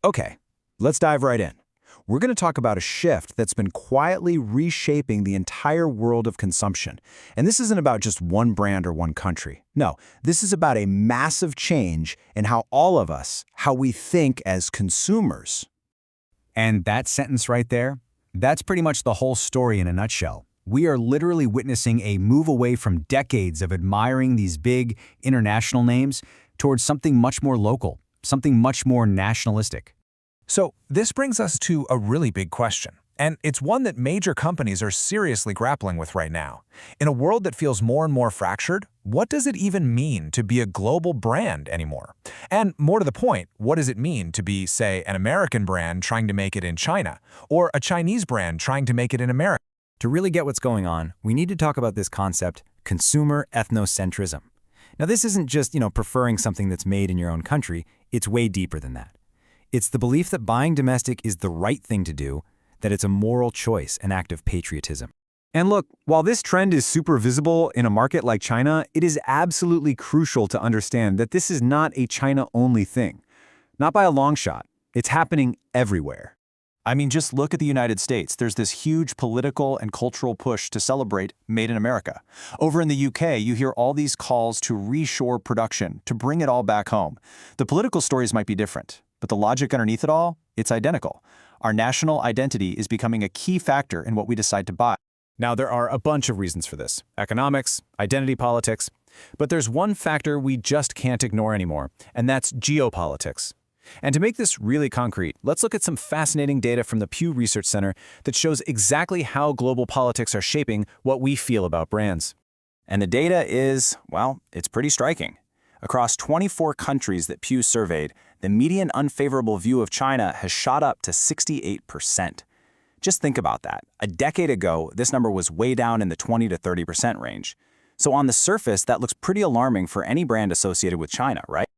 Okay, let's dive right in. We're going to talk about a shift that's been quietly reshaping the entire world of consumption. And this isn't about just one brand or one country. No, this is about a massive change in how all of us, how we think as consumers. And that sentence right there, that's pretty much the whole story in a nutshell. We are literally witnessing a move away from decades of admiring these big international names towards something much more local, something much more nationalistic. So this brings us to a really big question, and it's one that major companies are seriously grappling with right now. In a world that feels more and more fractured, what does it even mean to be a global brand anymore? And more to the point, what does it mean to be, say, an American brand trying to make it in China, or a Chinese brand trying to make it in America? To really get what's going on, we need to talk about this concept, consumer ethnocentrism. Now, this isn't just, preferring something that's made in your own country. It's way deeper than that. It's the belief that buying domestic is the right thing to do, that it's a moral choice, an act of patriotism. And look, while this trend is super visible in a market like China, it is absolutely crucial to understand that this is not a China-only thing. Not by a long shot. It's happening everywhere. I mean, just look at the United States. There's this huge political and cultural push to celebrate Made in America. Over in the UK, you hear all these calls to reshore production, to bring it all back home. The political stories might be different, but the logic underneath it all, it's identical. Our national identity is becoming a key factor in what we decide to buy. Now, there are a bunch of reasons for this. Economics, identity politics. But there's one factor we just can't ignore anymore, and that's geopolitics. And to make this really concrete, let's look at some fascinating data from the Pew Research Center that shows exactly how global politics are shaping what we feel about brands. And the data is, well, it's pretty striking. Across 24 countries that Pew surveyed, the median unfavorable view of China has shot up to 68%. Just think about that. A decade ago, this number was way down in the 20 to 30% range. So on the surface, that looks pretty alarming for any brand associated with China, right?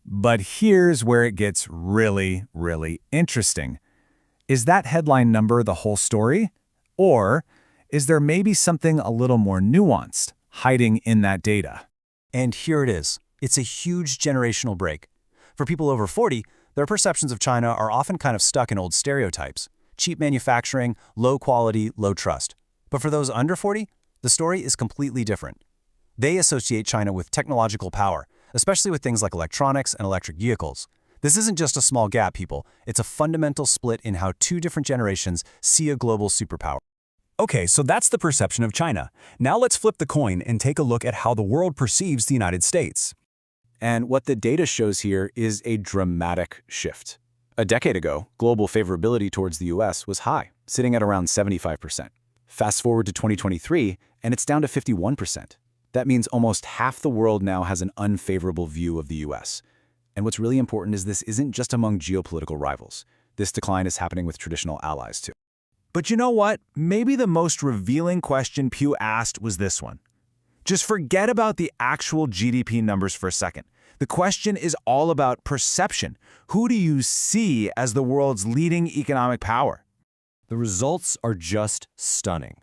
But here's where it gets really, really interesting. Is that headline number the whole story? Or is there maybe something a little more nuanced hiding in that data? And here it is. It's a huge generational break. For people over 40, their perceptions of China are often kind of stuck in old stereotypes. Cheap manufacturing, low quality, low trust. But for those under 40, the story is completely different. They associate China with technological power, especially with things like electronics and electric vehicles. This isn't just a small gap, people. It's a fundamental split in how two different generations see a global superpower. Okay, so that's the perception of China. Now let's flip the coin and take a look at how the world perceives the United States. And what the data shows here is a dramatic shift. A decade ago, global favorability towards the US was high, sitting at around 75%. Fast forward to 2023, and it's down to 51%. That means almost half the world now has an unfavorable view of the US. And what's really important is this isn't just among geopolitical rivals. This decline is happening with traditional allies too. But you know what? Maybe the most revealing question Pew asked was this one. Just forget about the actual GDP numbers for a second. The question is all about perception. Who do you see as the world's leading economic power? The results are just stunning.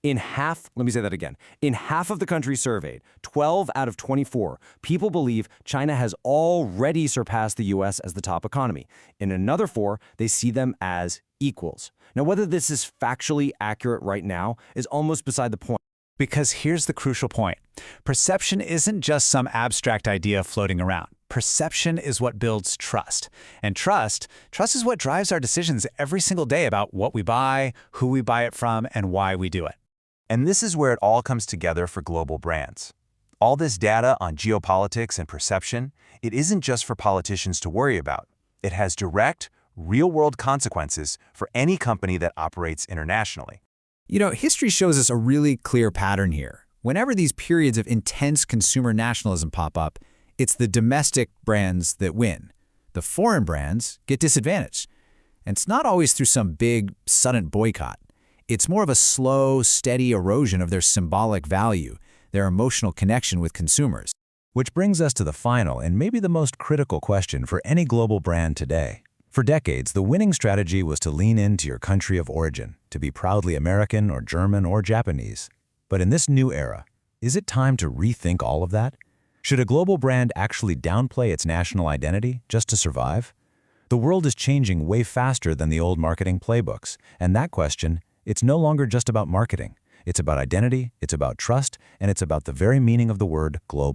In half of the countries surveyed, 12 out of 24, people believe China has already surpassed the US as the top economy. In another 4, they see them as equals. Now, whether this is factually accurate right now is almost beside the point. Because here's the crucial point. Perception isn't just some abstract idea floating around. Perception is what builds trust. And trust is what drives our decisions every single day about what we buy, who we buy it from, and why we do it. And this is where it all comes together for global brands. All this data on geopolitics and perception, it isn't just for politicians to worry about. It has direct, real-world consequences for any company that operates internationally. History shows us a really clear pattern here. Whenever these periods of intense consumer nationalism pop up, it's the domestic brands that win. The foreign brands get disadvantaged. And it's not always through some big, sudden boycott. It's more of a slow, steady erosion of their symbolic value, their emotional connection with consumers. Which brings us to the final and maybe the most critical question for any global brand today. For decades, the winning strategy was to lean into your country of origin, to be proudly American or German or Japanese. But in this new era, is it time to rethink all of that? Should a global brand actually downplay its national identity just to survive? The world is changing way faster than the old marketing playbooks, and that question, it's no longer just about marketing. It's about identity, it's about trust, and it's about the very meaning of the word global.